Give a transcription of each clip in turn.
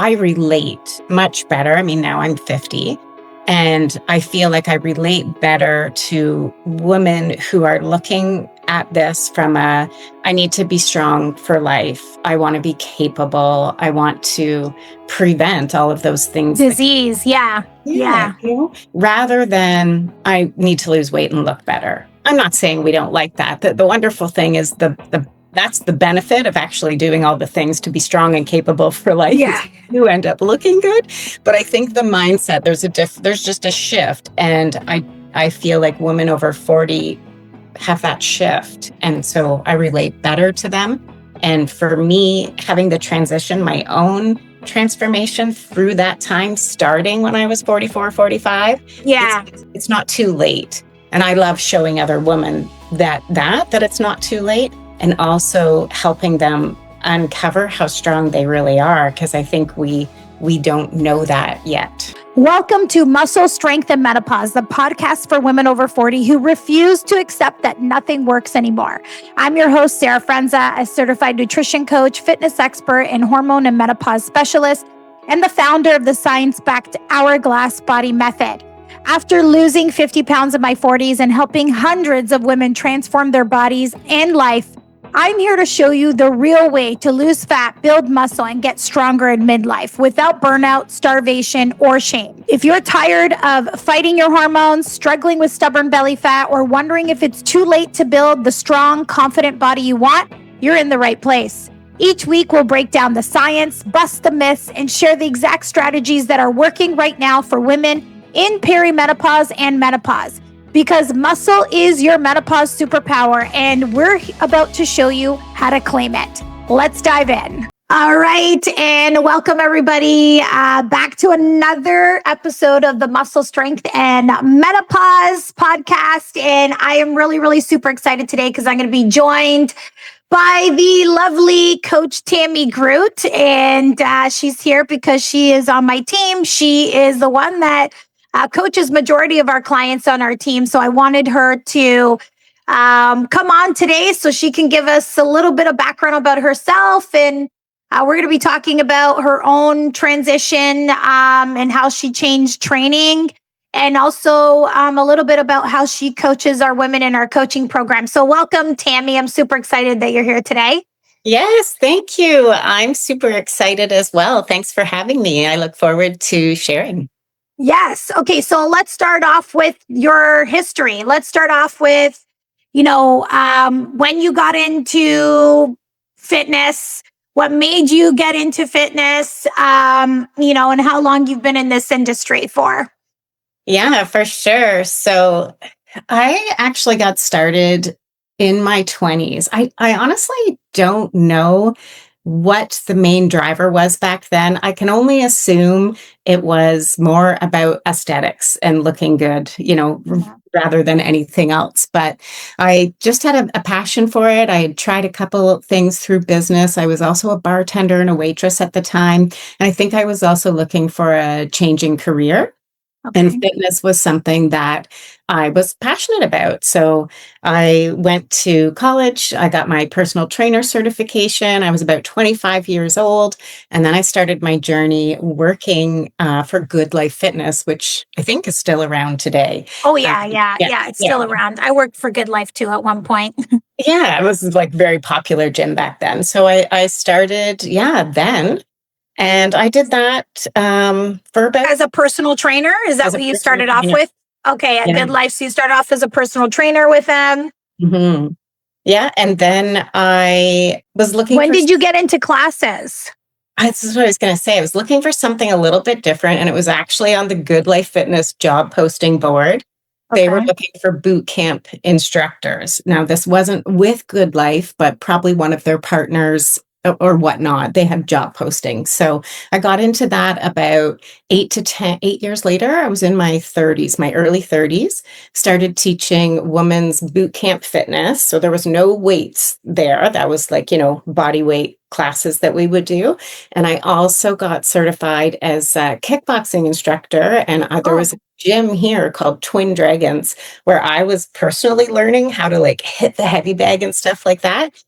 I relate much better. I mean, now I'm 50. And I feel like I relate better to women who are looking at this from I need to be strong for life. I want to be capable. I want to prevent all of those things. Disease, yeah. Rather than I need to lose weight and look better. I'm not saying we don't like that. The wonderful thing is that's the benefit of actually doing all the things to be strong and capable for life. Yeah. You end up looking good. But I think the mindset, there's just a shift. And I feel like women over 40 have that shift. And so I relate better to them. And for me, having the transition, my own transformation through that time, starting when I was 44, 45. Yeah. It's not too late. And I love showing other women that it's not too late. And also helping them uncover how strong they really are, because I think we don't know that yet. Welcome to Muscle, Strength, and Menopause, the podcast for women over 40 who refuse to accept that nothing works anymore. I'm your host, Sarah Frenza, a certified nutrition coach, fitness expert, and hormone and menopause specialist, and the founder of the science-backed Hourglass Body Method. After losing 50 pounds in my 40s and helping hundreds of women transform their bodies and life, I'm here to show you the real way to lose fat, build muscle, and get stronger in midlife without burnout, starvation, or shame. If you're tired of fighting your hormones, struggling with stubborn belly fat, or wondering if it's too late to build the strong, confident body you want, you're in the right place. Each week, we'll break down the science, bust the myths, and share the exact strategies that are working right now for women in perimenopause and menopause. Because muscle is your menopause superpower, and we're about to show you how to claim it. Let's dive in. All right, and welcome everybody back to another episode of the Muscle, Strength, and Menopause podcast. And I am really, really super excited today because I'm going to be joined by the lovely Coach Tammy Groot. And she's here because she is on my team. She is the one that coaches majority of our clients on our team. So I wanted her to come on today so she can give us a little bit of background about herself. And we're going to be talking about her own transition and how she changed training, and also a little bit about how she coaches our women in our coaching program. So welcome, Tammy. I'm super excited that you're here today. Yes, thank you. I'm super excited as well. Thanks for having me. I look forward to sharing. Yes. Okay. So let's start off with your history. Let's start off with, when you got into fitness, what made you get into fitness, and how long you've been in this industry for. Yeah, for sure. So I actually got started in my 20s. I honestly don't know what the main driver was back then. I can only assume it was more about aesthetics and looking good, rather than anything else. But I just had a passion for it. I had tried a couple of things through business. I was also a bartender and a waitress at the time. And I think I was also looking for a changing career. Okay. And fitness was something that I was passionate about. So I went to college. I got my personal trainer certification. I was about 25 years old. And then I started my journey working for GoodLife Fitness, which I think is still around today. Oh, yeah. It's still around. I worked for GoodLife too at one point. Yeah, it was like very popular gym back then. So I started, then. And I did that for about... As a personal trainer? Is that what you started off with? Okay, at GoodLife. So you started off as a personal trainer with them? Mm-hmm. Yeah, and then I was looking When did you get into classes? This is what I was going to say. I was looking for something a little bit different, and it was actually on the GoodLife Fitness job posting board. They were looking for boot camp instructors. Now, this wasn't with GoodLife, but probably one of their partners or whatnot. They had job postings. So I got into that about 8 years later. I was in my 30s, my early 30s, started teaching women's boot camp fitness. So there was no weights there. That was like, body weight classes that we would do. And I also got certified as a kickboxing instructor. And there was a gym here called Twin Dragons, where I was personally learning how to hit the heavy bag and stuff like that.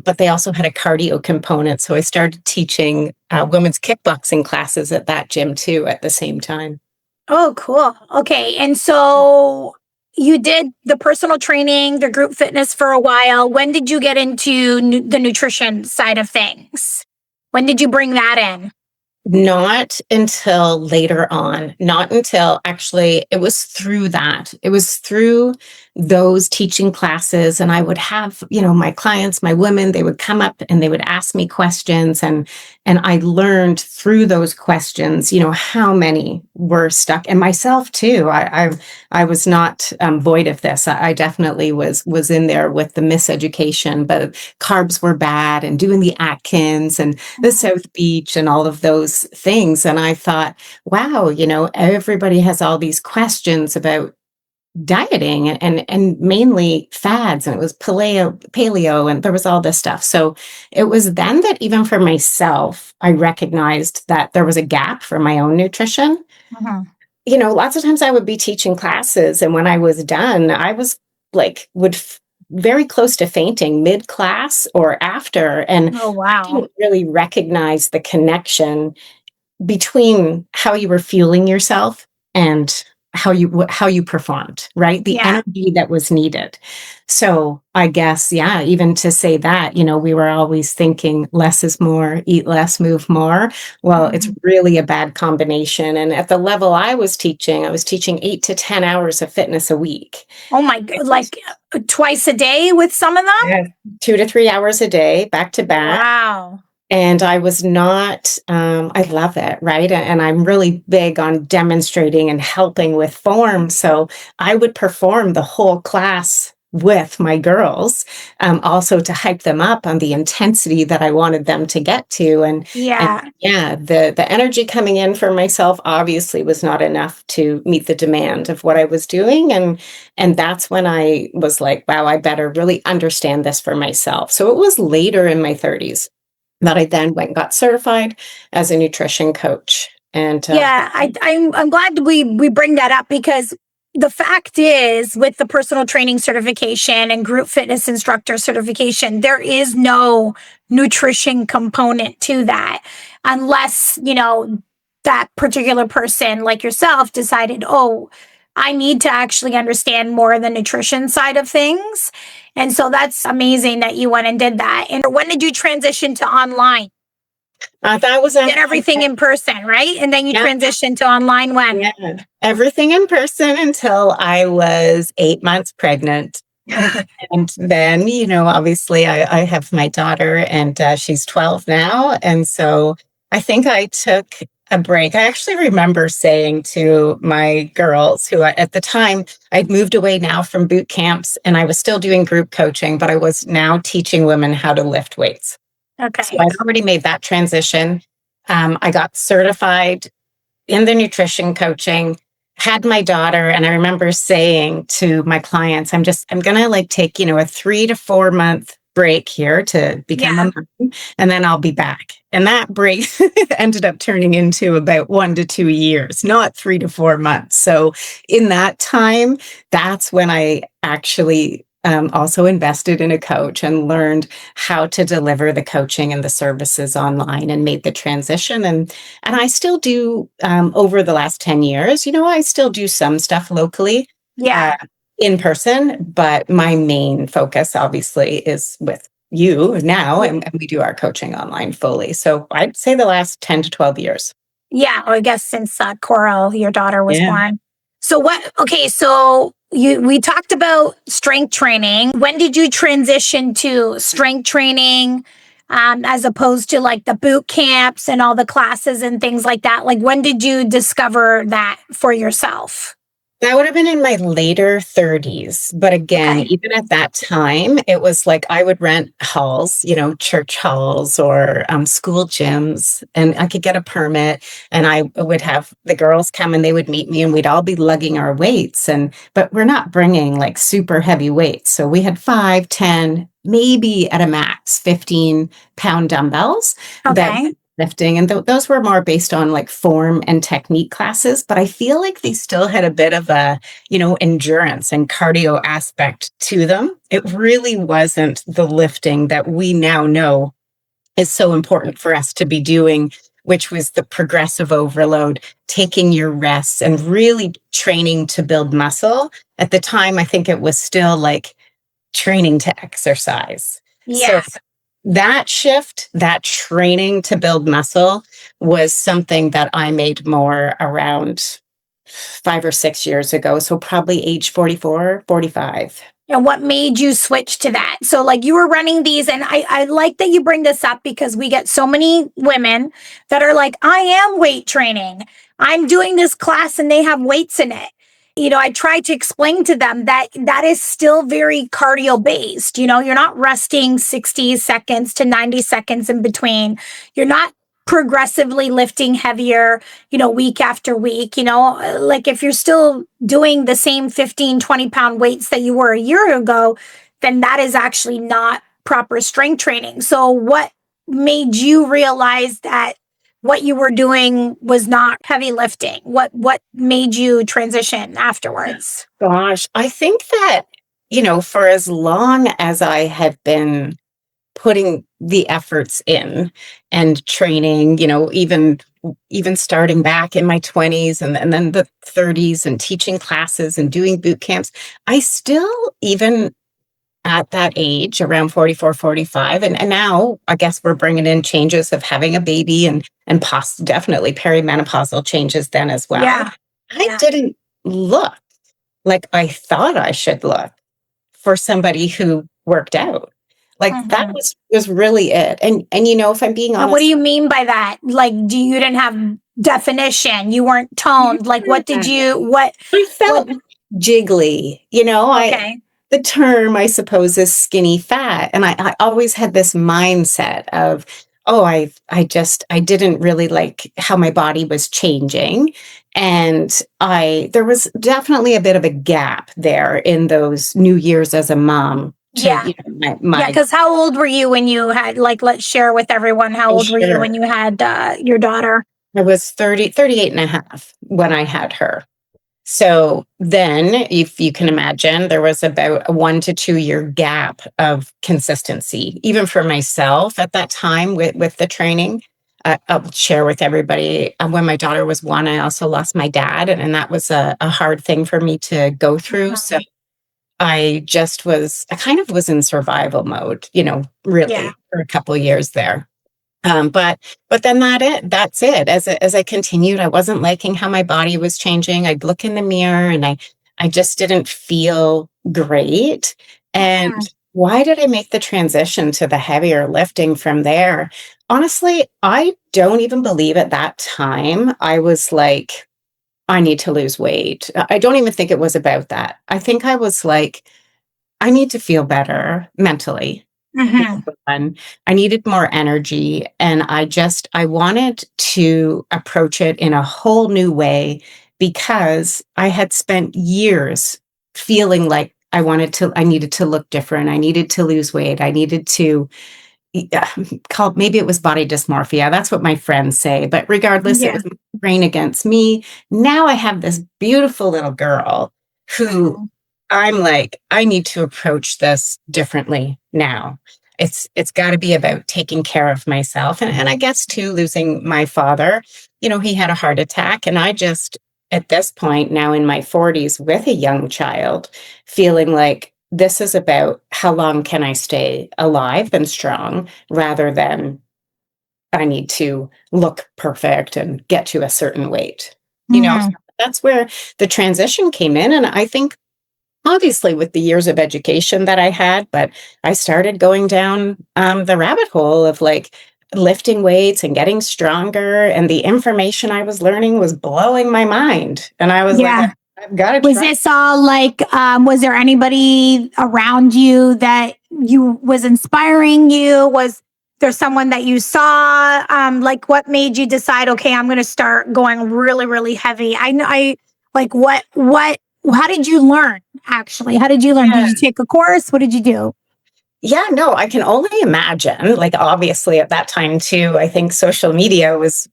But they also had a cardio component. So I started teaching women's kickboxing classes at that gym too at the same time. Oh, cool. Okay. And so you did the personal training, the group fitness for a while. When did you get into the nutrition side of things? When did you bring that in? Not until later on, not until actually it was through that. It was through those teaching classes. And I would have, my clients, my women, they would come up and they would ask me questions. And I learned through those questions, how many were stuck, and myself too. I was not void of this. I definitely was in there with the miseducation, but carbs were bad, and doing the Atkins and the South Beach and all of those things. And I thought, wow, everybody has all these questions about dieting and mainly fads, and it was paleo, and there was all this stuff. So it was then that even for myself, I recognized that there was a gap for my own nutrition. Mhm. Lots of times I would be teaching classes, and when I was done, I was like, very close to fainting mid-class or after. And Oh, I wow. didn't really recognize the connection between how you were fueling yourself and how you performed, right? The Yeah. energy that was needed. So I guess, yeah, even to say that, we were always thinking less is more, eat less, move more. Well, it's really a bad combination. And at the level I was teaching 8 to 10 hours of fitness a week. Oh my God. Like twice a day with some of them? Yeah. 2 to 3 hours a day, back to back. Wow. And I was not, I love it, right? And I'm really big on demonstrating and helping with form. So I would perform the whole class with my girls, also to hype them up on the intensity that I wanted them to get to. And Yeah. yeah, the energy coming in for myself obviously was not enough to meet the demand of what I was doing. And that's when I was like, wow, I better really understand this for myself. So it was later in my 30s that I then went and got certified as a nutrition coach. And Yeah, I'm glad we bring that up, because the fact is, with the personal training certification and group fitness instructor certification, there is no nutrition component to that, unless, that particular person like yourself decided, oh, I need to actually understand more of the nutrition side of things. And so that's amazing that you went and did that. And when did you transition to online? that was Did everything in person, right? And then you yeah, transitioned to online when? yeah, everything in person until I was 8 months pregnant. And then, obviously I have my daughter, and she's 12 now. And so I think I took a break. I actually remember saying to my girls, who at the time I'd moved away now from boot camps, and I was still doing group coaching, but I was now teaching women how to lift weights. So Okay. I'd already made that transition. I got certified in the nutrition coaching, had my daughter, and I remember saying to my clients, I'm going to like take, a 3 to 4 month break here to become a mom, and then I'll be back. And that break ended up turning into about 1 to 2 years, not 3 to 4 months. So in that time, that's when I actually also invested in a coach and learned how to deliver the coaching and the services online, and made the transition. And I still do, over the last 10 years, I still do some stuff locally, Yeah. in person, but my main focus obviously is with you now, and we do our coaching online fully. So I'd say the last 10 to 12 years. Yeah. Or I guess since Coral, your daughter, was Yeah. born. So okay, so we talked about strength training. When did you transition to strength training, as opposed to like the boot camps and all the classes and things like that? Like, when did you discover that for yourself? That would have been in my later 30s. But again, Okay. even at that time, it was like I would rent halls, church halls or school gyms, and I could get a permit, and I would have the girls come and they would meet me, and we'd all be lugging our weights. But we're not bringing like super heavy weights. So we had 5, 10, maybe at a max 15-pound dumbbells that Okay. lifting, and those were more based on like form and technique classes, but I feel like they still had a bit of a, endurance and cardio aspect to them. It really wasn't the lifting that we now know is so important for us to be doing, which was the progressive overload, taking your rests and really training to build muscle. At the time, I think it was still like training to exercise. So Yeah. that shift, that training to build muscle was something that I made more around 5 or 6 years ago. So probably age 44, 45. And what made you switch to that? So, like, you were running these, and I like that you bring this up because we get so many women that are like, I am weight training. I'm doing this class and they have weights in it. I try to explain to them that that is still very cardio based. You're not resting 60 seconds to 90 seconds in between. You're not progressively lifting heavier, week after week. Like if you're still doing the same 15, 20-pound weights that you were a year ago, then that is actually not proper strength training. So what made you realize that what you were doing was not heavy lifting? What made you transition afterwards? Gosh, I think that, for as long as I had been putting the efforts in and training, even starting back in my 20s and then the 30s and teaching classes and doing boot camps, I still, even at that age, around 44, 45, and now I guess we're bringing in changes of having a baby and definitely perimenopausal changes then as well. Yeah. I didn't look like I thought I should look for somebody who worked out. Like that was really it. And if I'm being honest, what do you mean by that? Like, you didn't have definition? You weren't toned? Like, what did you? I felt jiggly. Okay. The term, I suppose, is skinny fat, and I always had this mindset of, oh, I didn't really like how my body was changing, and there was definitely a bit of a gap there in those new years as a mom. Yeah. Because how old were you when you had, like, let's share with everyone, how old were you when you had your daughter? I was 38 and a half when I had her. So then, if you can imagine, there was about a 1 to 2 year gap of consistency, even for myself at that time with the training. I'll share with everybody, when my daughter was 1, I also lost my dad, and that was a hard thing for me to go through. So I kind of was in survival mode, really for a couple of years there. But then that's it. As I continued, I wasn't liking how my body was changing. I'd look in the mirror and I just didn't feel great. And why did I make the transition to the heavier lifting from there? Honestly, I don't even believe at that time I was like, I need to lose weight. I don't even think it was about that. I think I was like, I need to feel better mentally. I needed more energy, and I wanted to approach it in a whole new way, because I had spent years feeling like I needed to look different. I needed to lose weight. I needed to maybe it was body dysmorphia. That's what my friends say. But regardless, it was my brain against me. Now I have this beautiful little girl who I'm like, I need to approach this differently now. It's got to be about taking care of myself. And I guess too, losing my father, he had a heart attack. And I just, at this point now in my 40s with a young child, feeling like this is about how long can I stay alive and strong, rather than I need to look perfect and get to a certain weight. That's where the transition came in. And I think, obviously, with the years of education that I had, but I started going down the rabbit hole of like lifting weights and getting stronger. And the information I was learning was blowing my mind. And I was like, I've got to try. Was this all like, was there anybody around you that was inspiring you? Was there someone that you saw? Like, what made you decide, okay, I'm going to start going really, really heavy? How did you learn, actually? How did you learn? Did you take a course? What did you do? Yeah, no, I can only imagine. Like, obviously, at that time, too, I think social media was,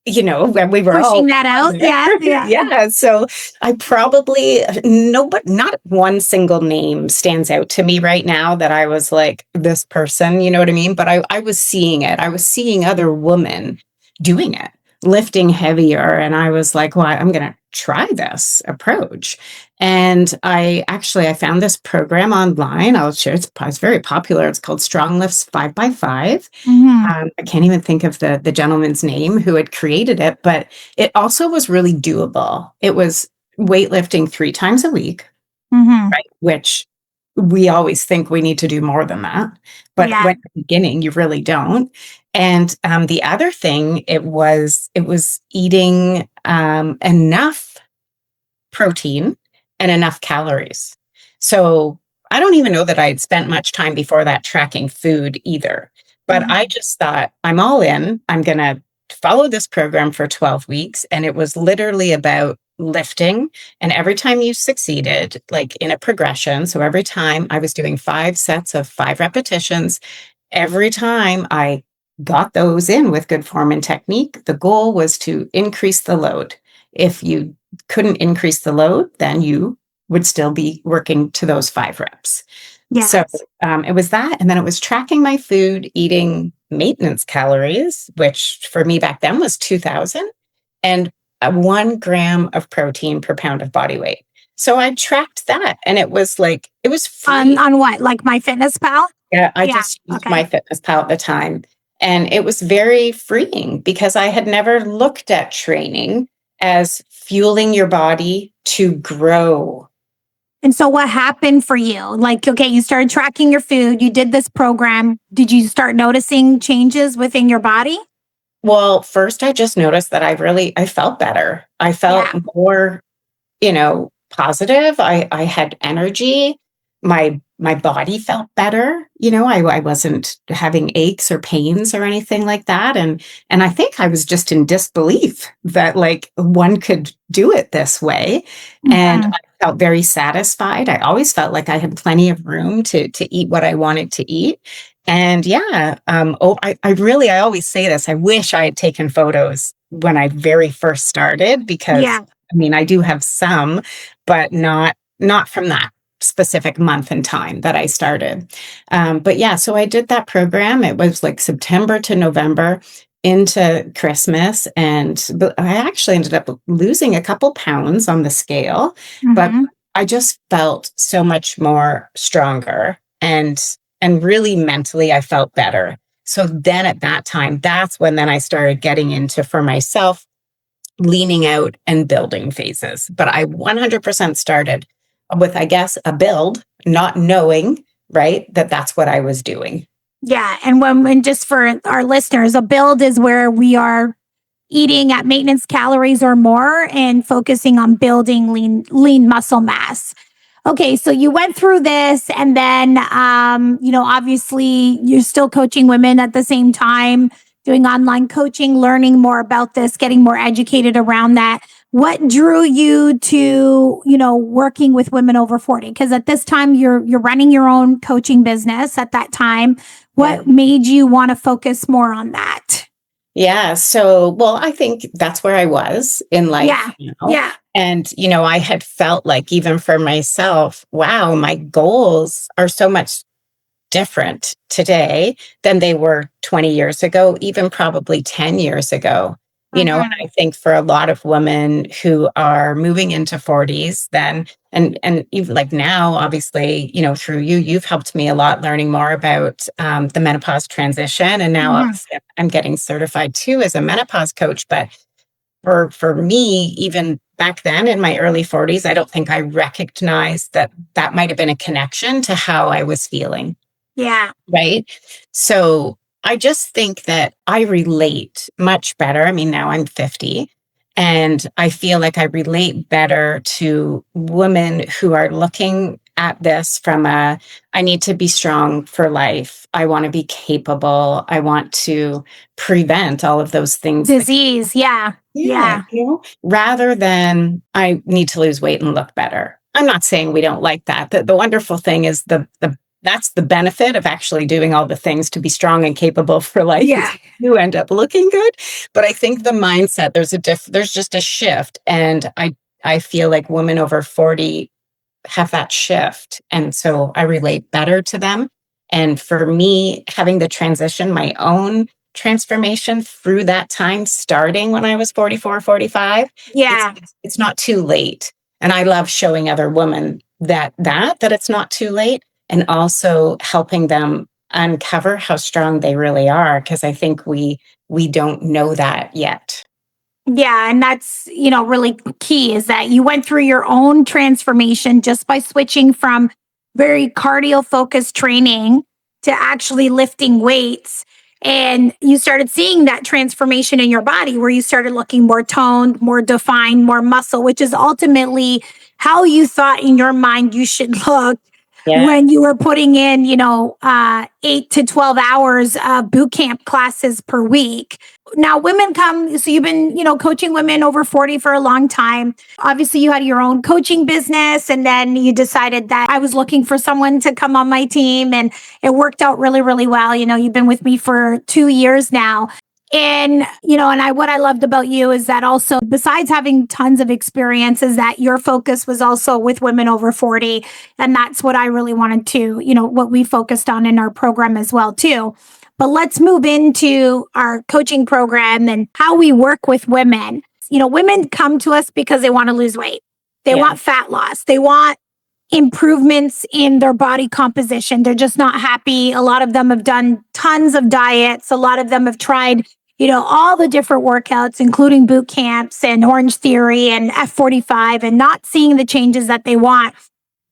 when we were all Pushing that out. Yeah. Yeah. yeah. So I probably, no, but not one single name stands out to me right now that I was like, this person, you know what I mean? But I was seeing it. I was seeing other women doing it, lifting heavier. And I was like, well, I'm going to try this approach. And I found this program online. I'll share. It's very popular. It's called Strong Lifts 5x5. Mhm. I can't even think of the gentleman's name who had created it, but it also was really doable. It was weightlifting 3 times a week, Mhm. right? Which we always think we need to do more than that. But Yeah. when you're beginning, you really don't. And the other thing, it was eating enough protein and enough calories. So I don't even know that I had spent much time before that tracking food either. But I Mhm. just thought, I'm all in. I'm going to follow this program for 12 weeks. And it was literally about lifting. And every time you succeeded, like in a progression, so every time I was doing 5 sets of 5 repetitions, every time I got those in with good form and technique, the goal was to increase the load. If you couldn't increase the load, then you would still be working to those 5 reps. So Yes. it was that. And then it was tracking my food, eating maintenance calories, which for me back then was 2000, and 1 gram of protein per pound of body weight. So I tracked that and it was like, it was free. On what? Like My Fitness Pal? Yeah, I Yeah. just used Okay. my fitness pal at the time. And it was very freeing because I had never looked at training as fueling your body to grow. And so what happened for you? Like, okay, you started tracking your food, you did this program. Did you start noticing changes within your body? Well, first I just noticed that I felt better. I felt Yeah. more, positive. I had energy. My body felt better. I wasn't having aches or pains or anything like that. And I think I was just in disbelief that like one could do it this way. And Mhm. I felt very satisfied. I always felt like I had plenty of room to eat what I wanted to eat. And yeah, I always say this. I wish I had taken photos when I very first started because Yeah. I mean, I do have some, but not from that specific month and time that I started. But yeah, so I did that program. It was like September to November into Christmas, and but I actually ended up losing a couple pounds on the scale, but Mhm. I just felt so much more stronger and really mentally I felt better. So then at that time, that's when then I started getting into for myself leaning out and building phases. But I 100% started with, I guess, a build, not knowing, right, that that's what I was doing. Yeah. And just for our listeners, a build is where we are eating at maintenance calories or more and focusing on building lean muscle mass. Okay, so you went through this, and then obviously you're still coaching women at the same time, doing online coaching, learning more about this, getting more educated around that. What drew you to, working with women over 40? Because at this time you're running your own coaching business at that time. Yeah. What made you want to focus more on that? Yeah. So, well, I think that's where I was in life, Yeah. Yeah. And, I had felt like even for myself, wow, my goals are so much different today than they were 20 years ago, even probably 10 years ago. And Mhm. I think for a lot of women who are moving into 40s then, and even like now, obviously, through you've helped me a lot learning more about the menopause transition. And now Mhm. obviously I'm getting certified too as a menopause coach. But for me, even back then in my early 40s, I don't think I recognized that that might have been a connection to how I was feeling. Yeah. Right. So I just think that I relate much better. I mean, now I'm 50 and I feel like I relate better to women who are looking at this from I need to be strong for life. I want to be capable. I want to prevent all of those things that Disease. Yeah. yeah, Yeah. rather than I need to lose weight and look better. I'm not saying we don't like that. The wonderful thing is the that's the benefit of actually doing all the things to be strong and capable for life. Yeah. You end up looking good. But I think the mindset, there's just a shift. And I feel like women over 40 have that shift. And so I relate better to them. And for me, having the transition, my own transformation through that time, starting when I was 44, 45, Yeah. it's not too late. And I love showing other women that it's not too late, and also helping them uncover how strong they really are. Cause I think we don't know that yet. Yeah, and that's, really key is that you went through your own transformation just by switching from very cardio focused training to actually lifting weights. And you started seeing that transformation in your body where you started looking more toned, more defined, more muscle, which is ultimately how you thought in your mind you should look Yeah. when you were putting in, 8 to 12 hours of boot camp classes per week. Now, women come, so you've been, coaching women over 40 for a long time. Obviously, you had your own coaching business, and then you decided that I was looking for someone to come on my team, and it worked out really, really well. You've been with me for 2 years now. And, what I loved about you is that also, besides having tons of experience, is that your focus was also with women over 40. And that's what I really wanted to, what we focused on in our program as well, too. But let's move into our coaching program and how we work with women. Women come to us because they want to lose weight. They want fat loss. They want improvements in their body composition. They're just not happy. A lot of them have done tons of diets. A lot of them have tried, all the different workouts, including boot camps and Orange Theory and F45, and not seeing the changes that they want.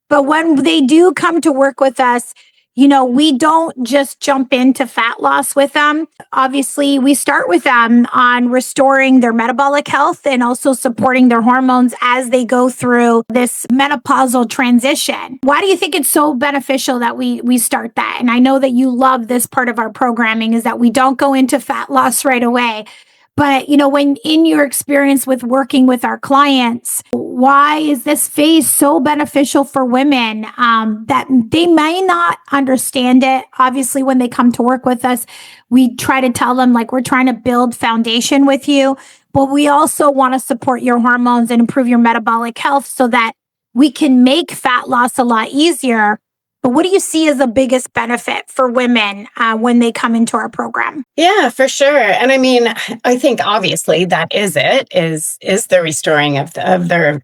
But when they do come to work with us, we don't just jump into fat loss with them. Obviously, we start with them on restoring their metabolic health and also supporting their hormones as they go through this menopausal transition. Why do you think it's so beneficial that we start that? And I know that you love this part of our programming is that we don't go into fat loss right away. But, when in your experience with working with our clients, why is this phase so beneficial for women that they may not understand it? Obviously, when they come to work with us, we try to tell them like we're trying to build foundation with you, but we also want to support your hormones and improve your metabolic health so that we can make fat loss a lot easier. But what do you see as the biggest benefit for women when they come into our program? Yeah, for sure. And I mean, I think obviously that is the restoring of their,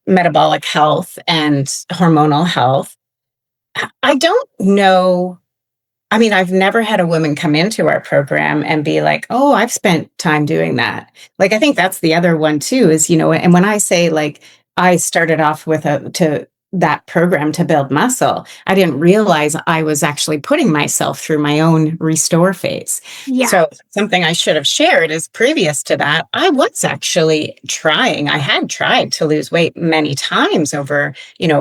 metabolic health and hormonal health. I don't know. I mean, I've never had a woman come into our program and be like, oh, I've spent time doing that. Like, I think that's the other one too, is, and when I say like, I started off with that program to build muscle, I didn't realize I was actually putting myself through my own restore phase. Yeah. So something I should have shared is previous to that, I was actually I had tried to lose weight many times over,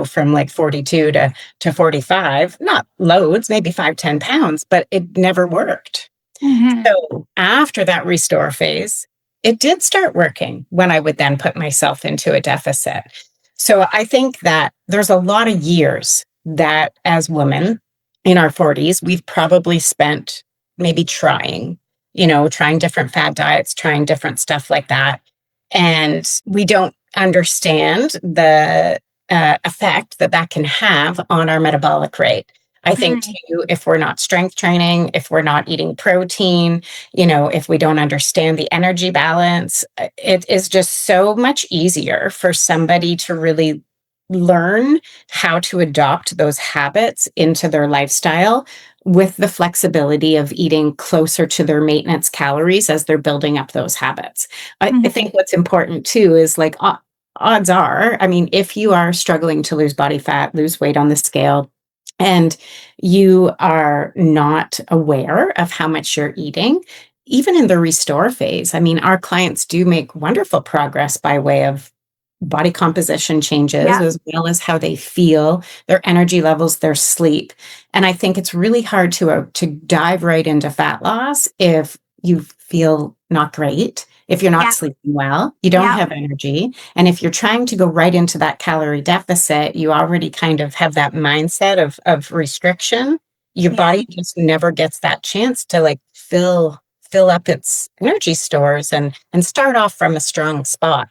from like 42 to 45, not loads, maybe 5-10 pounds, but it never worked. Mm-hmm. So after that restore phase, it did start working when I would then put myself into a deficit. So I think that there's a lot of years that as women in our 40s, we've probably spent maybe trying different fad diets, trying different stuff like that. And we don't understand the effect that can have on our metabolic rate. I think too, if we're not strength training, if we're not eating protein, if we don't understand the energy balance, it is just so much easier for somebody to really learn how to adopt those habits into their lifestyle with the flexibility of eating closer to their maintenance calories as they're building up those habits. I think what's important too is like odds are, I mean, if you are struggling to lose body fat, lose weight on the scale, and you are not aware of how much you're eating, even in the restore phase, I mean, our clients do make wonderful progress by way of body composition changes, as well as how they feel, their energy levels, their sleep. And I think it's really hard to dive right into fat loss if you feel not great. If you're not Yeah. sleeping well, you don't Yeah. have energy. And if you're trying to go right into that calorie deficit, you already kind of have that mindset of restriction. Your Yeah. body just never gets that chance to like fill up its energy stores and start off from a strong spot.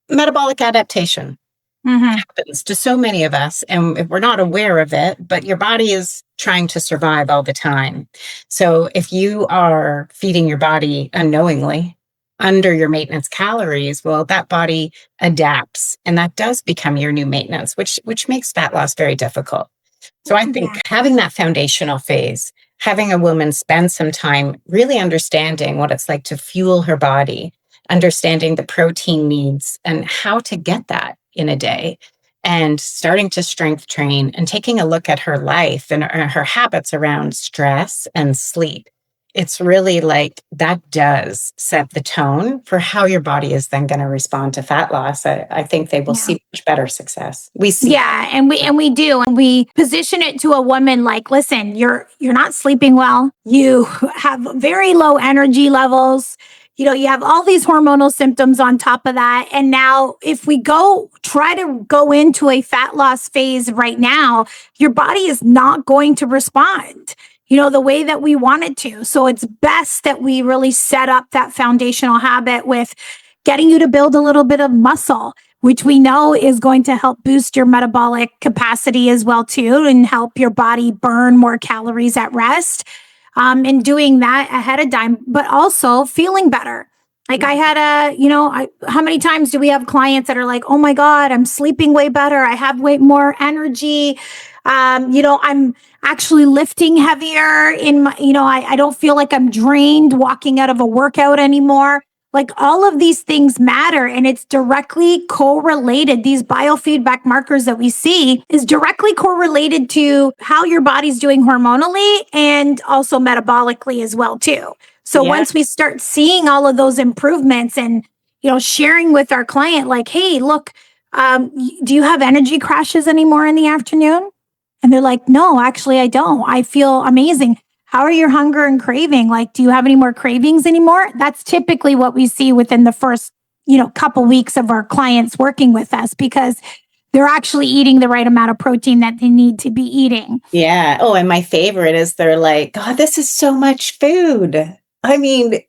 Metabolic adaptation Mm-hmm. happens to so many of us, and we're not aware of it, but your body is trying to survive all the time. So if you are feeding your body unknowingly under your maintenance calories, well, that body adapts, and that does become your new maintenance, which makes fat loss very difficult. So I think Yeah. having that foundational phase, having a woman spend some time really understanding what it's like to fuel her body, understanding the protein needs and how to get that in a day, and starting to strength train and taking a look at her life and her habits around stress and sleep. It's really like that does set the tone for how your body is then going to respond to fat loss. I think they will Yeah. see much better success. We see. Yeah, and we do, and we position it to a woman like, listen, you're not sleeping well. You have very low energy levels. You have all these hormonal symptoms on top of that. And now if we try to go into a fat loss phase right now, your body is not going to respond, the way that we want it to. So it's best that we really set up that foundational habit with getting you to build a little bit of muscle, which we know is going to help boost your metabolic capacity as well too, and help your body burn more calories at rest. And doing that ahead of time, but also feeling better. Like I had how many times do we have clients that are like, oh my God, I'm sleeping way better. I have way more energy. I'm actually lifting heavier in my, I don't feel like I'm drained walking out of a workout anymore. Like all of these things matter, and it's directly correlated. These biofeedback markers that we see is directly correlated to how your body's doing hormonally and also metabolically as well too. So Yeah. once we start seeing all of those improvements and sharing with our client, like, hey, look, do you have energy crashes anymore in the afternoon? And they're like, no, actually, I don't. I feel amazing. How are your hunger and craving? Like, do you have any more cravings anymore? That's typically what we see within the first, couple weeks of our clients working with us, because they're actually eating the right amount of protein that they need to be eating. Yeah. Oh, and my favorite is they're like, God, this is so much food. I mean,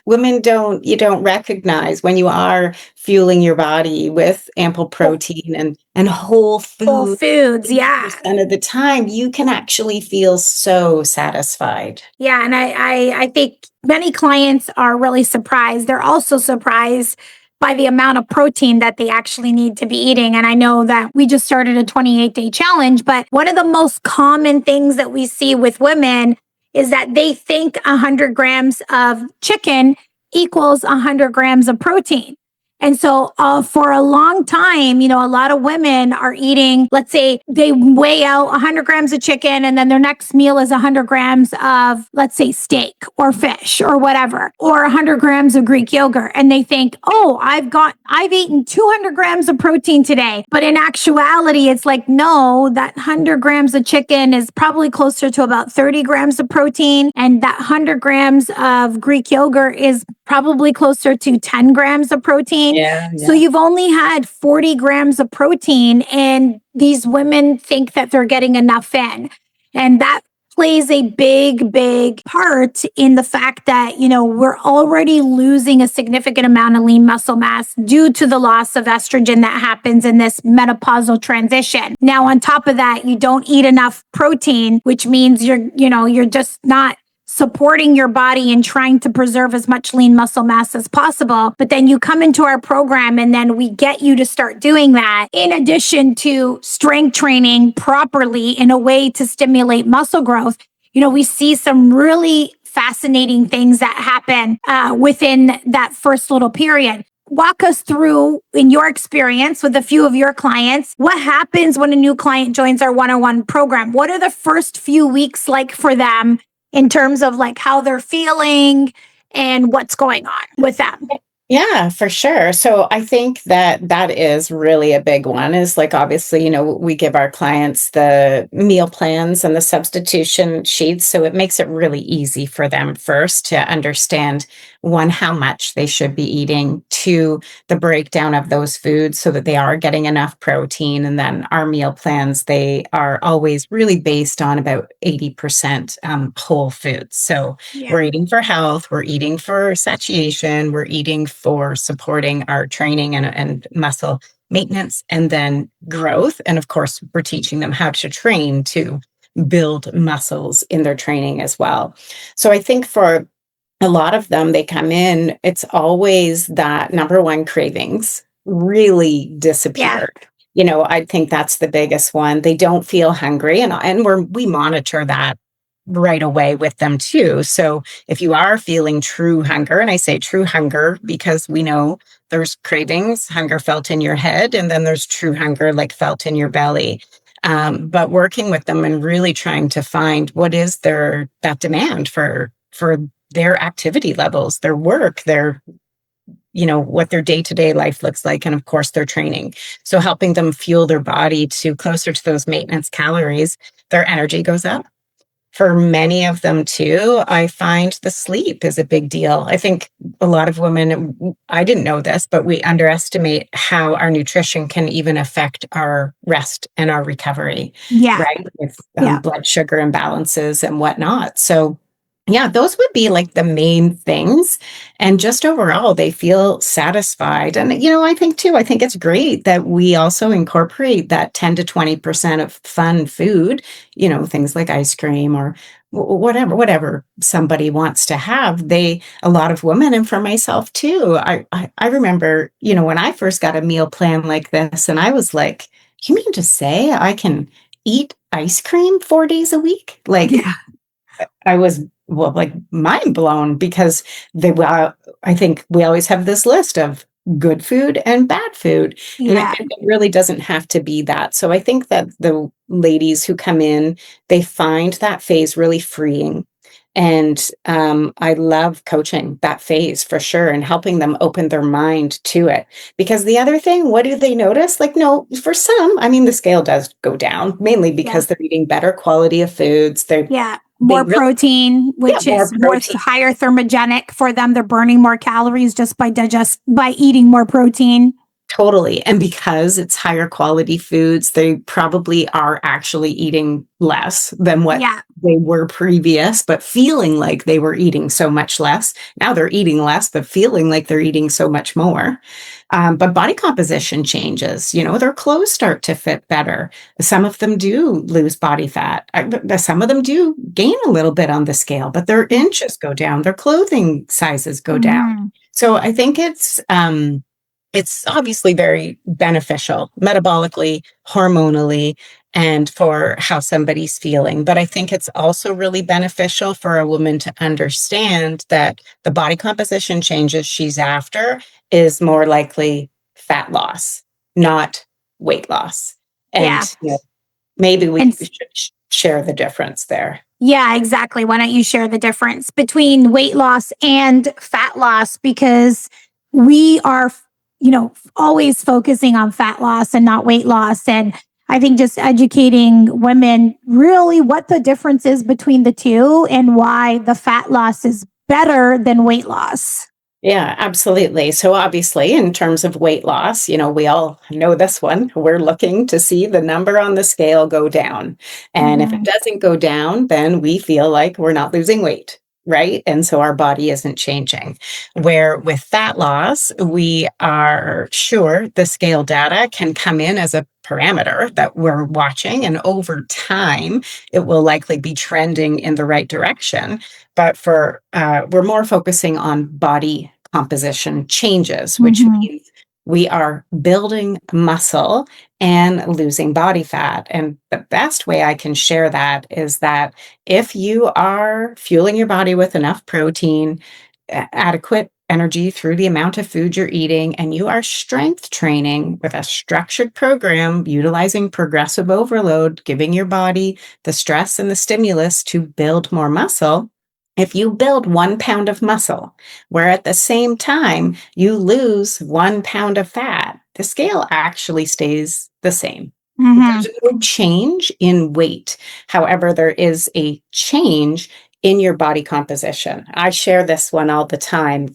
women you don't recognize when you are fueling your body with ample protein and whole Whole food. foods, yeah. 80% of the time, you can actually feel so satisfied. Yeah. And I think many clients are really surprised. They're also surprised by the amount of protein that they actually need to be eating. And I know that we just started a 28-day challenge, but one of the most common things that we see with women is that they think 100 grams of chicken equals 100 grams of protein. And so for a long time, a lot of women are eating, let's say they weigh out 100 grams of chicken and then their next meal is 100 grams of, let's say, steak or fish or whatever, or 100 grams of Greek yogurt. And they think, oh, I've eaten 200 grams of protein today. But in actuality, it's like, no, that 100 grams of chicken is probably closer to about 30 grams of protein. And that 100 grams of Greek yogurt is probably closer to 10 grams of protein. Yeah. So you've only had 40 grams of protein, and these women think that they're getting enough in. And that plays a big, big part in the fact that, we're already losing a significant amount of lean muscle mass due to the loss of estrogen that happens in this menopausal transition. Now, on top of that, you don't eat enough protein, which means you're just not supporting your body and trying to preserve as much lean muscle mass as possible. But then you come into our program and then we get you to start doing that in addition to strength training properly in a way to stimulate muscle growth. We see some really fascinating things that happen within that first little period. Walk us through, in your experience with a few of your clients, what happens when a new client joins our one-on-one program? What are the first few weeks like for them in terms of like how they're feeling and what's going on with them? Yeah, for sure. So I think that that is really a big one is like obviously, we give our clients the meal plans and the substitution sheets. So it makes it really easy for them first to understand one, how much they should be eating, two, the breakdown of those foods so that they are getting enough protein. And then our meal plans, they are always really based on about 80% whole foods. So Yeah. we're eating for health, we're eating for satiation, we're eating for supporting our training and muscle maintenance, and then growth. And of course, we're teaching them how to train to build muscles in their training as well. So I think for a lot of them, they come in, it's always that number one, cravings really Yeah. disappear. I think that's the biggest one. They don't feel hungry, and we monitor that right away with them too. So if you are feeling true hunger, and I say true hunger because we know there's cravings, hunger felt in your head, and then there's true hunger like felt in your belly. But working with them and really trying to find what is that demand for their activity levels, their work, what their day-to-day life looks like, and of course their training. So helping them fuel their body to closer to those maintenance calories, their energy goes up. For many of them too, I find the sleep is a big deal. I think a lot of women, I didn't know this, but we underestimate how our nutrition can even affect our rest and our recovery, Yeah. right? With Yeah. blood sugar imbalances and whatnot. So yeah, those would be like the main things. And just overall, they feel satisfied. And, I think it's great that we also incorporate that 10 to 20% of fun food, things like ice cream or whatever somebody wants to have. A lot of women, and for myself too, I remember, when I first got a meal plan like this, and I was like, you mean to say I can eat ice cream 4 days a week? Like, Yeah. I was like mind blown because I think we always have this list of good food and bad food, and Yeah. it really doesn't have to be that. So I think that the ladies who come in, they find that phase really freeing. And I love coaching that phase for sure and helping them open their mind to it. Because the other thing, what do they notice? Like, no, for some, I mean, the scale does go down mainly Yeah. because they're eating better quality of foods. Yeah. They More really, protein, yeah, which more is more protein. higher thermogenic for them. They're burning more calories just by eating more protein. Totally. And because it's higher quality foods, they probably are actually eating less than what Yeah. they were previous, but feeling like they were eating so much less. Now they're eating less, but feeling like they're eating so much more. But body composition changes. Their clothes start to fit better. Some of them do lose body fat. Some of them do gain a little bit on the scale, but their inches go down, their clothing sizes go down. Mhm. So I think it's obviously very beneficial metabolically, hormonally, and for how somebody's feeling. But I think it's also really beneficial for a woman to understand that the body composition changes she's after is more likely fat loss, not weight loss. Yeah. And maybe we And should share the difference there. yeah, exactly. Why don't you share the difference between weight loss and fat loss? Because we are, always focusing on fat loss and not weight loss. And I think just educating women really what the difference is between the two and why the fat loss is better than weight loss. Yeah, absolutely. So obviously, in terms of weight loss, we all know this one. We're looking to see the number on the scale go down. And if it Mhm. doesn't go down, then we feel like we're not losing weight, right? And so our body isn't changing. Where with fat loss, we are sure the scale data can come in as a parameter that we're watching. And over time, it will likely be trending in the right direction. But we're more focusing on body composition changes, which Mhm. means we are building muscle and losing body fat. And the best way I can share that is that if you are fueling your body with enough protein, adequate energy through the amount of food you're eating, and you are strength training with a structured program utilizing progressive overload, giving your body the stress and the stimulus to build more muscle, If you build 1 pound of muscle, where at the same time you lose 1 pound of fat, the scale actually stays the same. Mm-hmm. There's no change in weight. However, there is a change in your body composition. I share this one all the time.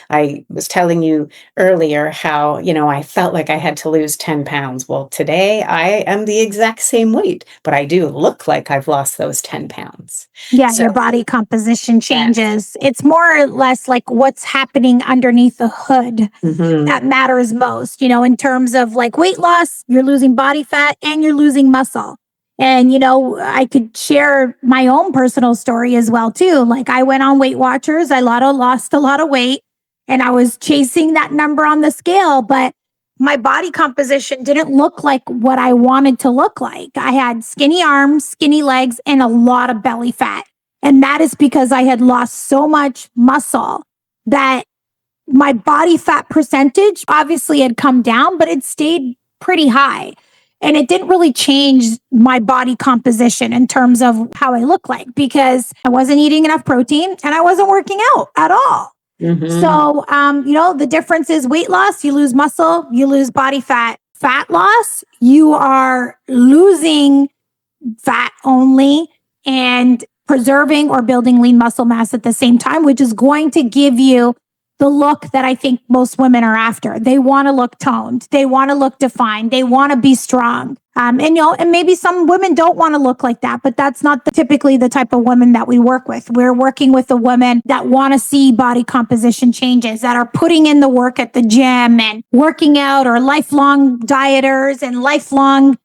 I was telling you earlier how, I felt like I had to lose 10 pounds. Well, today I am the exact same weight, but I do look like I've lost those 10 pounds. Yeah, So, your body composition yes. changes. It's more or less like what's happening underneath the hood Mhm. that matters most, in terms of like weight loss, you're losing body fat and you're losing muscle. And, I could share my own personal story as well, too. Like I went on Weight Watchers, lost a lot of weight and I was chasing that number on the scale, but my body composition didn't look like what I wanted to look like. I had skinny arms, skinny legs, and a lot of belly fat. And that is because I had lost so much muscle that my body fat percentage obviously had come down, but it stayed pretty high. And it didn't really change my body composition in terms of how I look like because I wasn't eating enough protein and I wasn't working out at all. Mhm. So, the difference is weight loss, you lose muscle, you lose body fat. Fat loss, you are losing fat only and preserving or building lean muscle mass at the same time, which is going to give you the look that I think most women are after. They want to look toned. They want to look defined. They want to be strong. And maybe some women don't want to look like that, but that's not typically the type of women that we work with. We're working with the women that want to see body composition changes, that are putting in the work at the gym and working out, or lifelong dieters and lifelong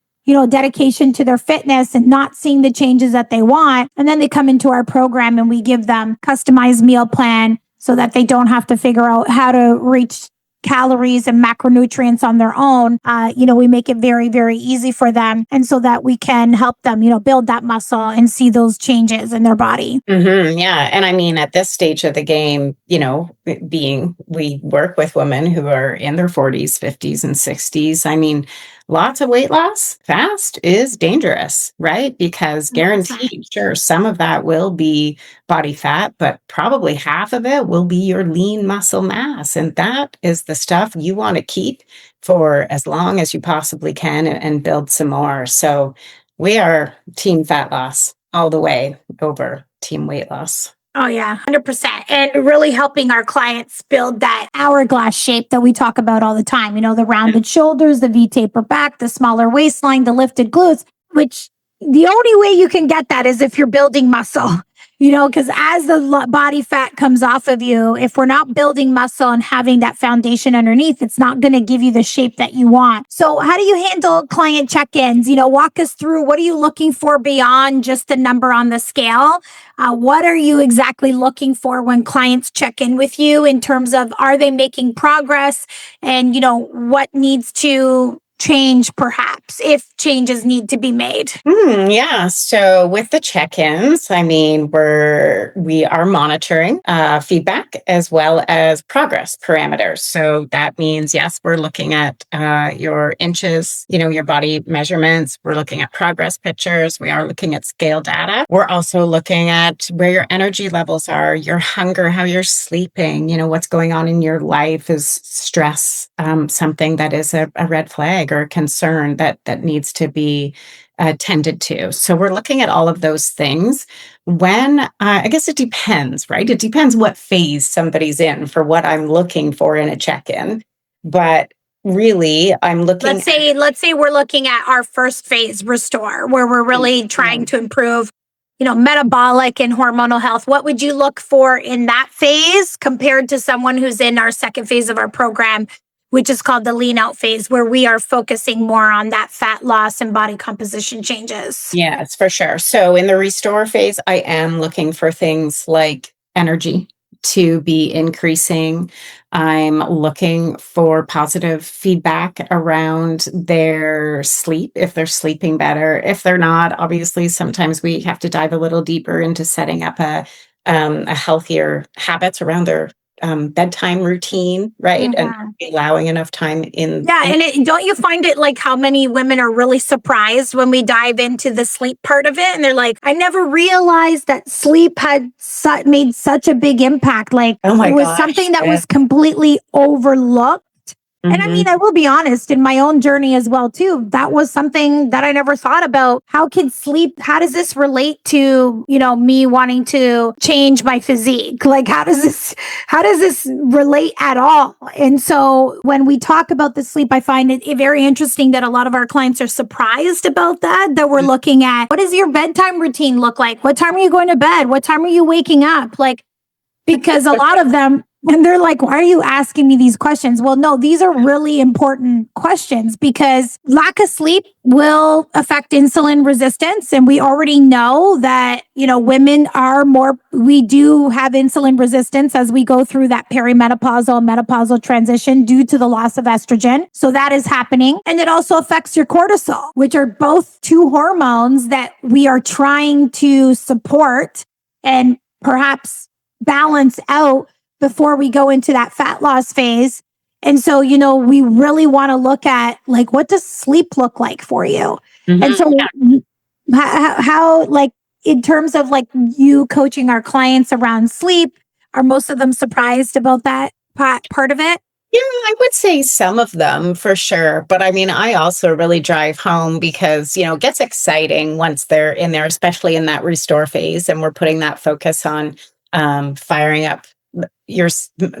dedication to their fitness and not seeing the changes that they want. And then they come into our program and we give them customized meal plan so that they don't have to figure out how to reach calories and macronutrients on their own. We make it very, very easy for them. And so that we can help them, build that muscle and see those changes in their body. Yeah. And I mean, at this stage of the game, we work with women who are in their 40s, 50s, and 60s. I mean, lots of weight loss fast is dangerous, right? Because guaranteed, sure, some of that will be body fat, but probably half of it will be your lean muscle mass. And that is the stuff you want to keep for as long as you possibly can and build some more. So we are team fat loss all the way over team weight loss. Oh, yeah, 100%. And really helping our clients build that hourglass shape that we talk about all the time. The rounded shoulders, the V taper back, the smaller waistline, the lifted glutes, which the only way you can get that is if you're building muscle. Because as the body fat comes off of you, if we're not building muscle and having that foundation underneath, it's not going to give you the shape that you want. So how do you handle client check-ins? Walk us through, what are you looking for beyond just the number on the scale? What are you exactly looking for when clients check in with you in terms of, are they making progress? And, what needs to change, perhaps, if changes need to be made? Yeah. So with the check-ins, I mean, we are monitoring feedback as well as progress parameters. So that means, yes, we're looking at your inches, your body measurements. We're looking at progress pictures. We are looking at scale data. We're also looking at where your energy levels are, your hunger, how you're sleeping, what's going on in your life. Is stress something that is a red flag or a concern that needs to be tended to? So we're looking at all of those things. When I guess it depends, right? It depends what phase somebody's in for what I'm looking for in a check-in. But really, I'm looking. Let's say we're looking at our first phase, restore, where we're really trying to improve, metabolic and hormonal health. What would you look for in that phase compared to someone who's in our second phase of our program, which is called the lean out phase, where we are focusing more on that fat loss and body composition changes? Yes, for sure. So in the restore phase, I am looking for things like energy to be increasing. I'm looking for positive feedback around their sleep, if they're sleeping better. If they're not, obviously, sometimes we have to dive a little deeper into setting up a healthier habits around their bedtime routine, right? And allowing enough time Yeah, and don't you find it like how many women are really surprised when we dive into the sleep part of it, and they're like, "I never realized that sleep had made such a big impact. Like, oh my it was gosh, something that yeah. was completely overlooked." And I mean, Mhm. I will be honest, in my own journey as well, too, that was something that I never thought about. How can sleep, how does this relate to, me wanting to change my physique? Like, how does this relate at all? And so when we talk about the sleep, I find it very interesting that a lot of our clients are surprised about that we're looking at, what does your bedtime routine look like? What time are you going to bed? What time are you waking up? Like, because a lot of them, and they're like, why are you asking me these questions? Well, no, these are really important questions because lack of sleep will affect insulin resistance. And we already know that, women we do have insulin resistance as we go through that perimenopausal, menopausal transition due to the loss of estrogen. So that is happening. And it also affects your cortisol, which are both two hormones that we are trying to support and perhaps balance out before we go into that fat loss phase. And so, we really want to look at like, what does sleep look like for you? And so how like, in terms of like you coaching our clients around sleep, are most of them surprised about that part of it? Yeah, I would say some of them for sure. But I mean, I also really drive home because, it gets exciting once they're in there, especially in that restore phase. And we're putting that focus on firing up your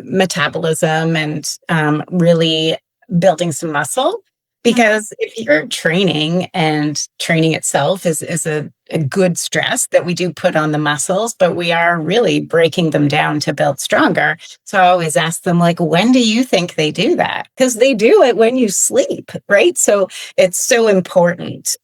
metabolism and really building some muscle. Because if you're training and training itself is a good stress that we do put on the muscles, but we are really breaking them down to build stronger. So I always ask them, like, when do you think they do that? Because they do it when you sleep, right? So it's so important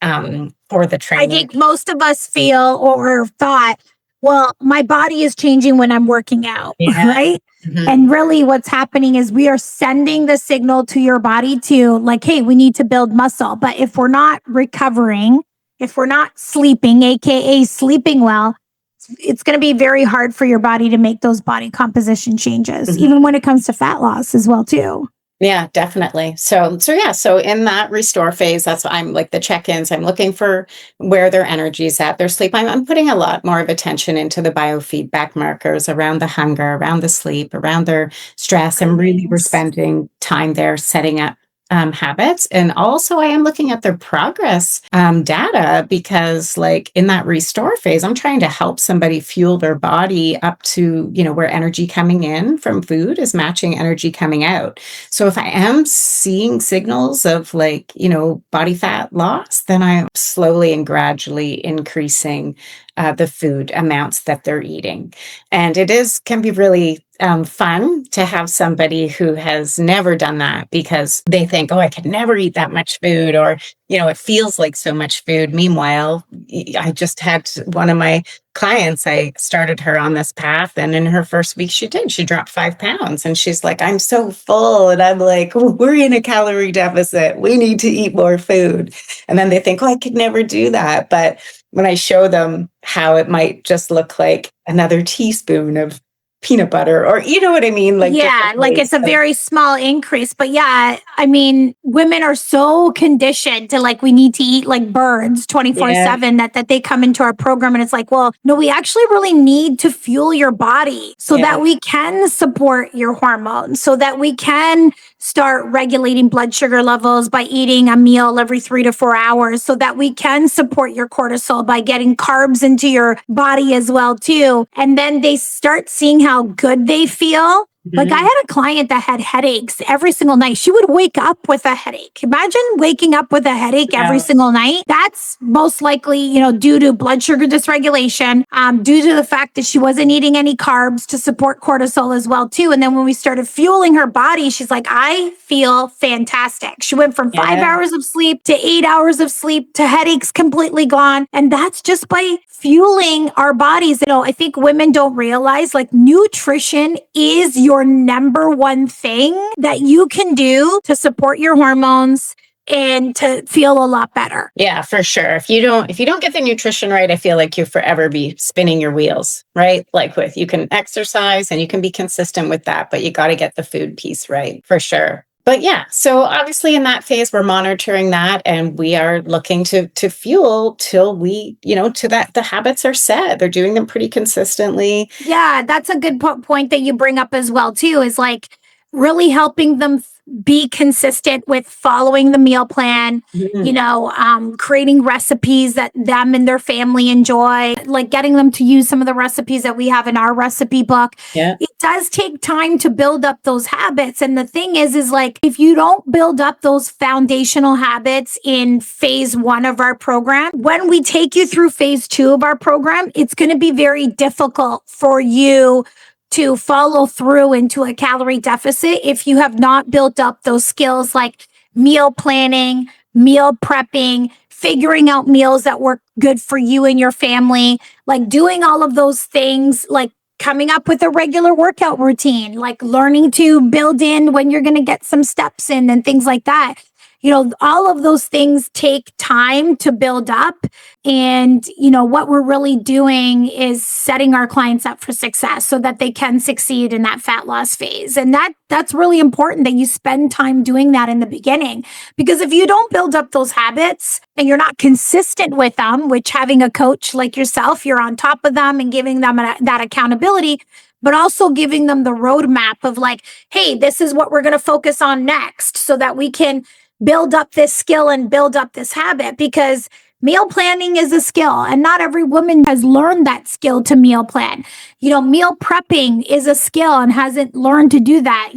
for the training. I think most of us feel or thought, well, my body is changing when I'm working out, right? Mm-hmm. And really what's happening is we are sending the signal to your body to like, hey, we need to build muscle. But if we're not recovering, if we're not sleeping, AKA sleeping well, it's going to be very hard for your body to make those body composition changes, even when it comes to fat loss as well, too. Yeah, definitely. So in that restore phase, that's what I'm like the check-ins. I'm looking for where their energy's at, their sleep. I'm putting a lot more of attention into the biofeedback markers around the hunger, around the sleep, around their stress, and really we're spending time there setting up habits. And also I am looking at their progress data because like in that restore phase, I'm trying to help somebody fuel their body up to, where energy coming in from food is matching energy coming out. So if I am seeing signals of like, body fat loss, then I'm slowly and gradually increasing the food amounts that they're eating. And can be really fun to have somebody who has never done that because they think, oh, I could never eat that much food, or, it feels like so much food. Meanwhile, I just had one of my clients, I started her on this path, and in her first week she dropped 5 pounds, and she's like, I'm so full. And I'm like, we're in a calorie deficit. We need to eat more food. And then they think, oh, I could never do that. But when I show them how it might just look like another teaspoon of peanut butter, or you know what I mean? Like, yeah, like it's a very small increase. But yeah, I mean, women are so conditioned to like, we need to eat like birds 24/7 that they come into our program. And it's like, well, no, we actually really need to fuel your body so that we can support your hormones, so that we can start regulating blood sugar levels by eating a meal every 3 to 4 hours, so that we can support your cortisol by getting carbs into your body as well too. And then they start seeing how good they feel. Like I had a client that had headaches every single night. She would wake up with a headache. Imagine waking up with a headache every single night. That's most likely, due to blood sugar dysregulation, due to the fact that she wasn't eating any carbs to support cortisol as well too. And then when we started fueling her body, she's like, I feel fantastic. She went from 5 hours of sleep to 8 hours of sleep to headaches completely gone. And that's just by fueling our bodies. I think women don't realize like nutrition is your number one thing that you can do to support your hormones, and to feel a lot better. Yeah, for sure. If you don't get the nutrition right, I feel like you forever be spinning your wheels, right? Like with you can exercise and you can be consistent with that, but you got to get the food piece right for sure. But yeah, so obviously in that phase we're monitoring that and we are looking to fuel till we, to that the habits are set. They're doing them pretty consistently. Yeah, that's a good point that you bring up as well too, is like really helping them be consistent with following the meal plan, Mhm. creating recipes that them and their family enjoy, like getting them to use some of the recipes that we have in our recipe book. Yeah. It does take time to build up those habits. And the thing is like, if you don't build up those foundational habits in phase 1 of our program, when we take you through phase 2 of our program, it's going to be very difficult for you to follow through into a calorie deficit if you have not built up those skills like meal planning, meal prepping, figuring out meals that work good for you and your family, like doing all of those things, like coming up with a regular workout routine, like learning to build in when you're going to get some steps in and things like that. All of those things take time to build up. And, what we're really doing is setting our clients up for success so that they can succeed in that fat loss phase. And that's really important that you spend time doing that in the beginning. Because if you don't build up those habits and you're not consistent with them, which having a coach like yourself, you're on top of them and giving them that accountability, but also giving them the roadmap of like, hey, this is what we're going to focus on next so that we can build up this skill and build up this habit, because meal planning is a skill and not every woman has learned that skill to meal plan. Meal prepping is a skill and hasn't learned to do that.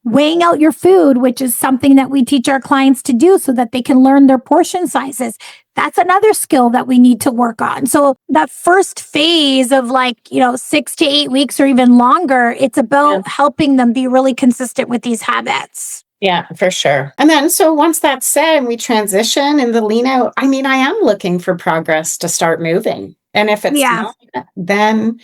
Weighing out your food, which is something that we teach our clients to do so that they can learn their portion sizes. That's another skill that we need to work on. So that first phase of 6 to 8 weeks or even longer, it's about helping them be really consistent with these habits. Yeah, for sure. And then, so once that's said and we transition in the lean out, I mean, I am looking for progress to start moving. And if it's Yeah. not, then,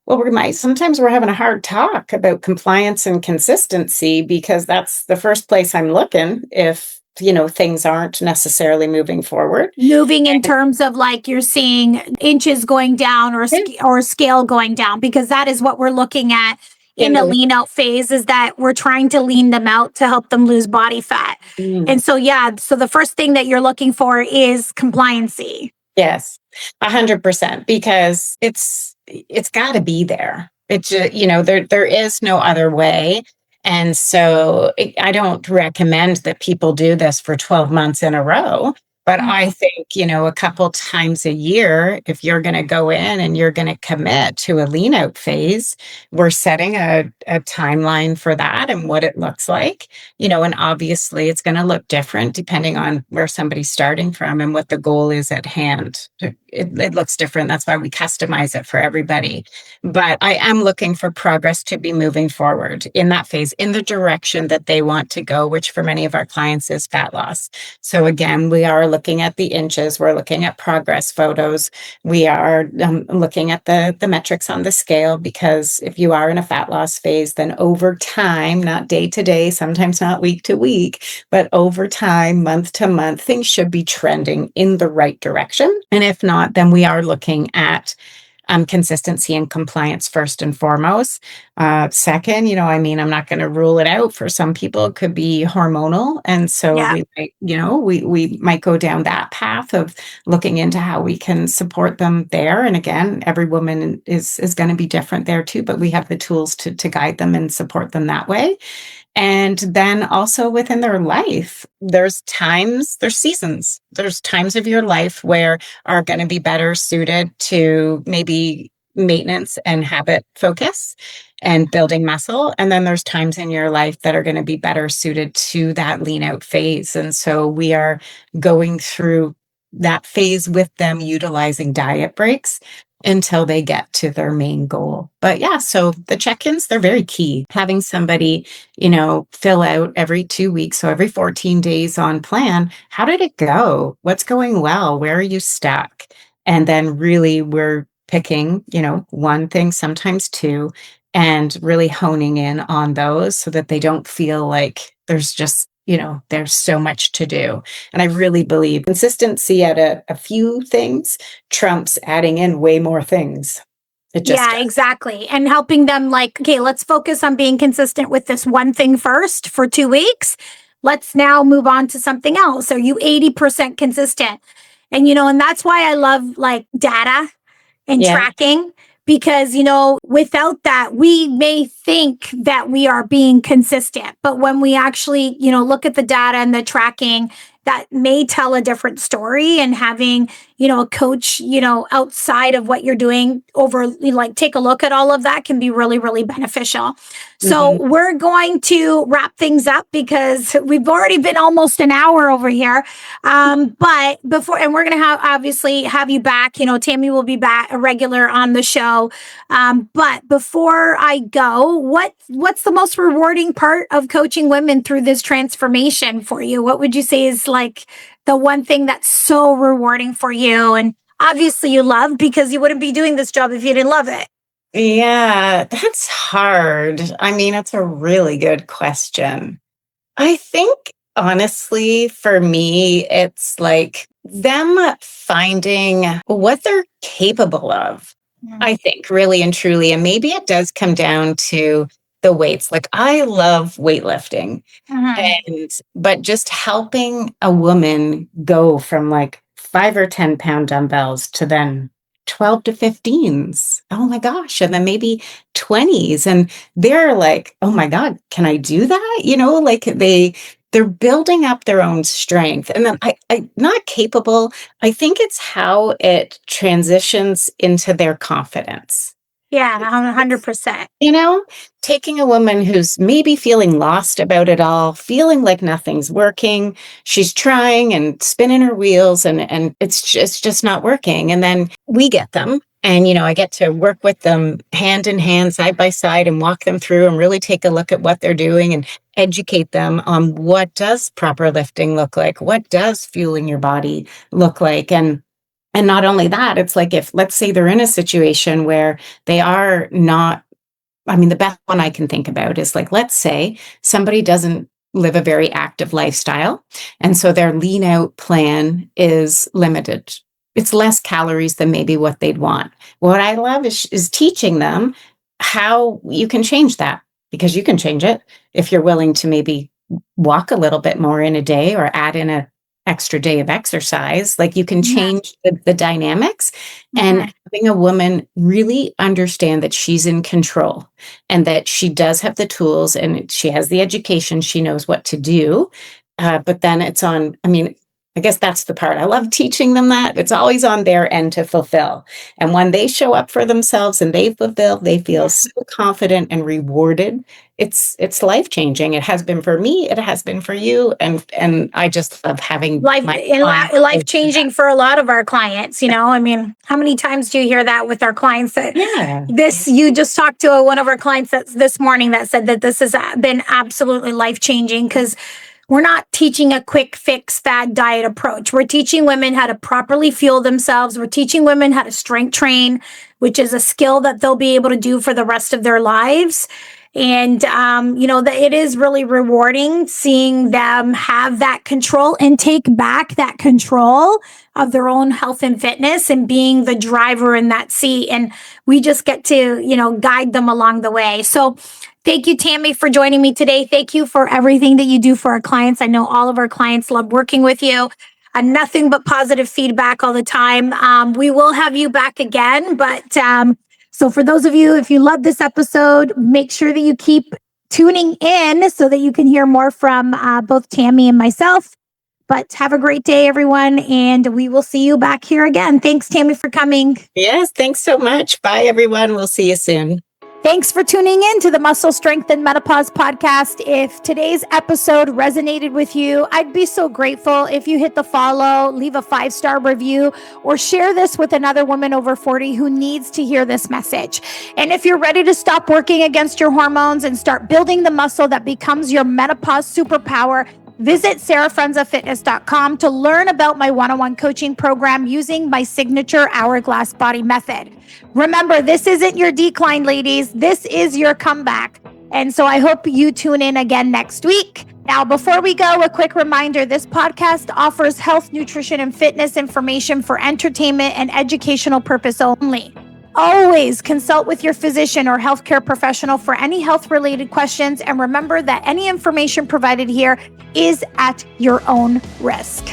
well, sometimes we're having a hard talk about compliance and consistency because that's the first place I'm looking if, things aren't necessarily moving forward. Moving in terms of like you're seeing inches going down or scale going down, because that is what we're looking at in the lean out phase, is that we're trying to lean them out to help them lose body fat. And so, so the first thing that you're looking for is compliancy. Yes, 100%, because it's got to be there. It's just, there is no other way. And so I don't recommend that people do this for 12 months in a row. But I think, a couple times a year, if you're going to go in and you're going to commit to a lean out phase, we're setting a timeline for that and what it looks like, and obviously it's going to look different depending on where somebody's starting from and what the goal is at hand. It looks different. That's why we customize it for everybody. But I am looking for progress to be moving forward in that phase, in the direction that they want to go, which for many of our clients is fat loss. So again, we are looking at the inches. We're looking at progress photos. We are looking at the metrics on the scale, because if you are in a fat loss phase, then over time, not day to day, sometimes not week to week, but over time, month to month, things should be trending in the right direction. And if not, then we are looking at consistency and compliance first and foremost. Second, I'm not going to rule it out. For some people, it could be hormonal. And so we might, we might go down that path of looking into how we can support them there. And again, every woman is going to be different there too, but we have the tools to guide them and support them that way. And then also within their life, there's seasons. There's times of your life where are going to be better suited to maybe maintenance and habit focus and building muscle. And then there's times in your life that are going to be better suited to that lean out phase. And so we are going through that phase with them, utilizing diet breaks until they get to their main goal. But yeah, so the check-ins, they're very key. Having somebody, fill out every 2 weeks, so every 14 days on plan. How did it go? What's going well? Where are you stuck? And then really we're picking, one thing, sometimes two, and really honing in on those so that they don't feel like there's just there's so much to do. And I really believe consistency at a few things trumps adding in way more things. It just Yeah, does. exactly. And helping them like, okay, let's focus on being consistent with this one thing first for 2 weeks. Let's now move on to something else. Are you 80% consistent? And, and that's why I love like data and Yeah. tracking because, without that, we may think that we are being consistent. But when we actually, look at the data and the tracking, that may tell a different story. And having, a coach, outside of what you're doing over, like, take a look at all of that can be really, really beneficial. So Mhm. we're going to wrap things up because we've already been almost an hour over here. But before, and we're going to obviously have you back, Tammy will be back a regular on the show. But before I go, what's the most rewarding part of coaching women through this transformation for you? What would you say is like the one thing that's so rewarding for you? And obviously you love, because you wouldn't be doing this job if you didn't love it. Yeah, that's hard. I mean, it's a really good question. I think honestly, for me, it's like them finding what they're capable of. I think really and truly. And maybe it does come down to the weights. Like I love weightlifting. Mhm. But just helping a woman go from like 5 or 10 pound dumbbells to then 12 to 15s. Oh my gosh. And then maybe 20s. And they're like, oh my God, can I do that? Like they're building up their own strength. And then I not capable. I think it's how it transitions into their confidence. Yeah, 100%. You know, taking a woman who's maybe feeling lost about it all, feeling like nothing's working, she's trying and spinning her wheels and it's just not working. And then we get them and I get to work with them hand in hand, side by side and walk them through and really take a look at what they're doing and educate them on what does proper lifting look like? What does fueling your body look like? And not only that, it's like if, let's say, they're in a situation where they are not, I mean, the best one I can think about is like, let's say somebody doesn't live a very active lifestyle. And so their lean out plan is limited. It's less calories than maybe what they'd want. What I love is teaching them how you can change that, because you can change it if you're willing to maybe walk a little bit more in a day or add in a extra day of exercise. Like you can change the dynamics and having a woman really understand that she's in control and that she does have the tools and she has the education, she knows what to do. But then it's on, I mean, I guess that's the part. I love teaching them that. It's always on their end to fulfill. And when they show up for themselves and they fulfill, they feel so confident and rewarded. It's life-changing. It has been for me, it has been for you. And I just love having my clients Life changing for a lot of our clients. I mean, how many times do you hear that with our clients that yeah. you just talked to one of our clients that's this morning that said that this has been absolutely life changing because we're not teaching a quick fix fad diet approach. We're teaching women how to properly fuel themselves. We're teaching women how to strength train, which is a skill that they'll be able to do for the rest of their lives. And, that it is really rewarding seeing them have that control and take back that control of their own health and fitness and being the driver in that seat. And we just get to, guide them along the way. So thank you, Tammy, for joining me today. Thank you for everything that you do for our clients. I know all of our clients love working with you. Nothing but positive feedback all the time. We will have you back again, but so for those of you, if you love this episode, make sure that you keep tuning in so that you can hear more from both Tammy and myself. But have a great day, everyone, and we will see you back here again. Thanks, Tammy, for coming. Yes, thanks so much. Bye, everyone. We'll see you soon. Thanks for tuning in to the Muscle Strength and Menopause podcast. If today's episode resonated with you, I'd be so grateful if you hit the follow, leave a 5-star review, or share this with another woman over 40 who needs to hear this message. And if you're ready to stop working against your hormones and start building the muscle that becomes your menopause superpower, visit sarahfrenzafitness.com to learn about my one-on-one coaching program using my signature hourglass body method. Remember, this isn't your decline, ladies. This is your comeback. And so I hope you tune in again next week. Now, before we go, a quick reminder, this podcast offers health, nutrition, and fitness information for entertainment and educational purpose only. Always consult with your physician or healthcare professional for any health-related questions, and remember that any information provided here is at your own risk.